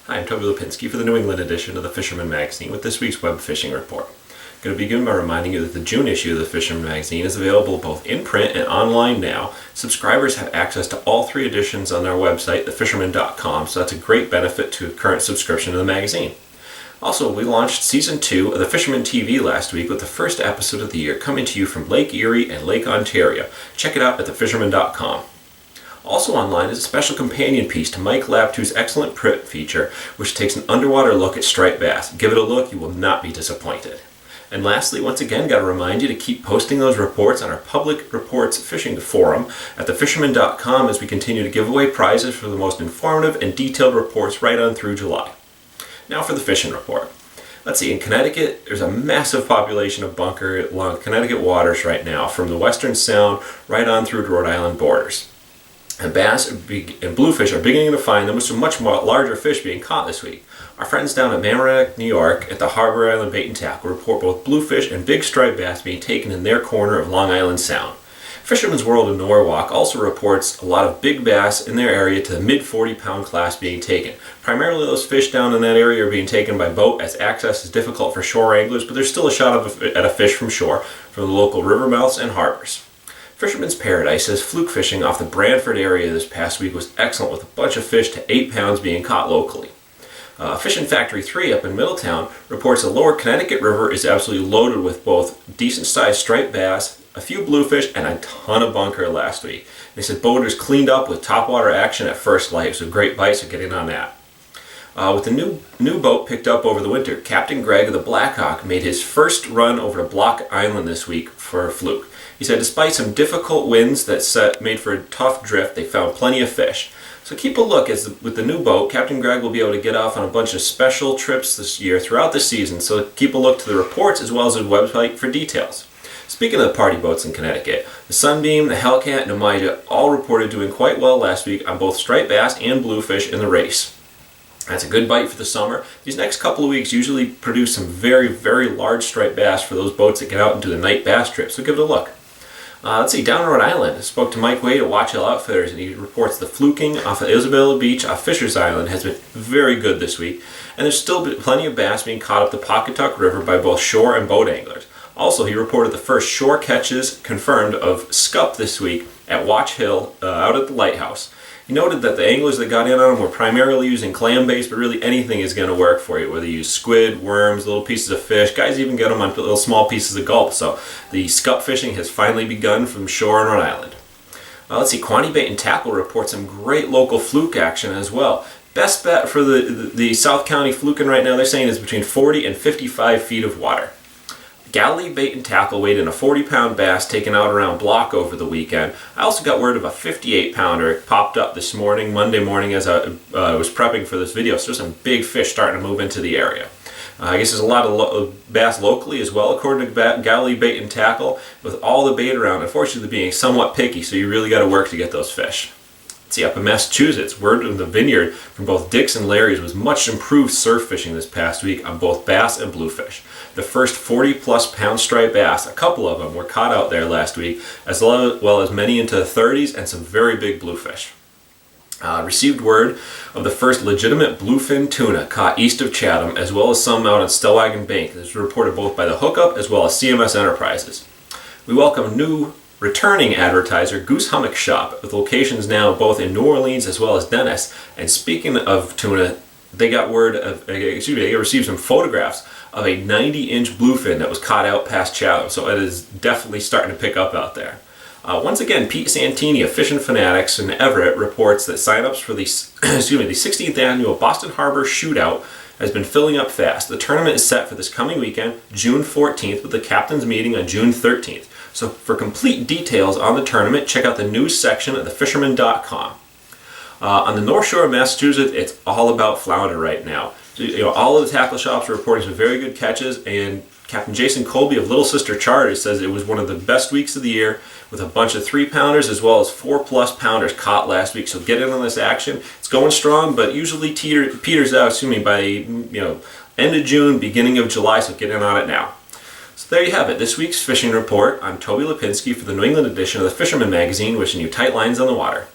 Hi, I'm Toby Lapinski for the New England edition of the Fisherman magazine with this week's web fishing report. I'm going to begin by reminding you that the June issue of the Fisherman magazine is available both in print and online now. Subscribers have access to all three editions on their website, thefisherman.com, so that's a great benefit to a current subscription to the magazine. Also, we launched Season 2 of the Fisherman TV last week with the first episode of the year coming to you from Lake Erie and Lake Ontario. Check it out at thefisherman.com. Also online is a special companion piece to Mike Laptoo's excellent print feature, which takes an underwater look at striped bass. Give it a look, you will not be disappointed. And lastly, once again, got to remind you to keep posting those reports on our public reports fishing forum at thefisherman.com as we continue to give away prizes for the most informative and detailed reports right on through July. Now for the fishing report. Let's see, in Connecticut, there's a massive population of bunker along Connecticut waters right now, from the Western Sound right on through to Rhode Island borders. And bass and bluefish are beginning to find them with some much more larger fish being caught this week. Our friends down at Mamaroneck, New York, at the Harbor Island Bait and Tackle report both bluefish and big striped bass being taken in their corner of Long Island Sound. Fisherman's World in Norwalk also reports a lot of big bass in their area to the mid 40-pound class being taken. Primarily those fish down in that area are being taken by boat as access is difficult for shore anglers, but there's still a shot at a fish from shore from the local river mouths and harbors. Fisherman's Paradise says fluke fishing off the Brantford area this past week was excellent with a bunch of fish to 8 pounds being caught locally. Fishing Factory 3 up in Middletown reports the lower Connecticut River is absolutely loaded with both decent-sized striped bass, a few bluefish, and a ton of bunker last week. They said boaters cleaned up with topwater action at first light, so great bites are getting on that. With the new boat picked up over the winter, Captain Greg of the Blackhawk made his first run over to Block Island this week for a fluke. He said despite some difficult winds that made for a tough drift, they found plenty of fish. So keep a look as with the new boat, Captain Greg will be able to get off on a bunch of special trips this year throughout the season, so keep a look to the reports as well as his website for details. Speaking of the party boats in Connecticut, the Sunbeam, the Hellcat, and the Omaha all reported doing quite well last week on both striped bass and bluefish in the race. That's a good bite for the summer. These next couple of weeks usually produce some very, very large striped bass for those boats that get out and do the night bass trip, so give it a look. Let's see, down in Rhode Island, I spoke to Mike Wade at Watch Hill Outfitters, and he reports the fluking off of Isabella Beach off Fisher's Island has been very good this week, and there's still plenty of bass being caught up the Pawcatuck River by both shore and boat anglers. Also, he reported the first shore catches confirmed of scup this week at Watch Hill out at the lighthouse. He noted that the anglers that got in on them were primarily using clam baits, but really anything is going to work for you, whether you use squid, worms, little pieces of fish. Guys even get them on little small pieces of gulp. So the scup fishing has finally begun from shore in Rhode Island. Let's see, Quantity Bait and Tackle reports some great local fluke action as well. Best bet for the South County fluking right now, they're saying, is between 40 and 55 feet of water. Galilee Bait and Tackle weighed in a 40-pound bass taken out around Block over the weekend. I also got word of a 58-pounder. It popped up this morning, Monday morning, as I was prepping for this video. So there's some big fish starting to move into the area. I guess there's a lot of bass locally as well, according to Galilee Bait and Tackle. With all the bait around, unfortunately being somewhat picky, so you really got to work to get those fish. See, up in Massachusetts, word in the vineyard from both Dick's and Larry's was much improved surf fishing this past week on both bass and bluefish. The first 40-plus pound striped bass, a couple of them, were caught out there last week, as well as many into the 30s and some very big bluefish. Received word of the first legitimate bluefin tuna caught east of Chatham, as well as some out on Stellwagen Bank. This was reported both by the Hookup as well as CMS Enterprises. We welcome new returning advertiser Goose Hummock Shop, with locations now both in New Orleans as well as Dennis. And speaking of tuna, they received some photographs of a 90-inch bluefin that was caught out past Chatham, so it is definitely starting to pick up out there. Once again, Pete Santini of Fishing Fanatics in Everett reports that signups for the 16th annual Boston Harbor Shootout has been filling up fast. The tournament is set for this coming weekend, June 14th, with the captain's meeting on June 13th. So for complete details on the tournament, check out the news section at thefisherman.com. On the North Shore of Massachusetts, it's all about flounder right now. So, all of the tackle shops are reporting some very good catches, and Captain Jason Colby of Little Sister Charters says it was one of the best weeks of the year, with a bunch of 3-pounders as well as 4-plus pounders caught last week. So get in on this action. It's going strong, but usually peters out, by end of June, beginning of July. So get in on it now. So there you have it. This week's fishing report. I'm Toby Lapinski for the New England edition of the Fisherman magazine, wishing you tight lines on the water.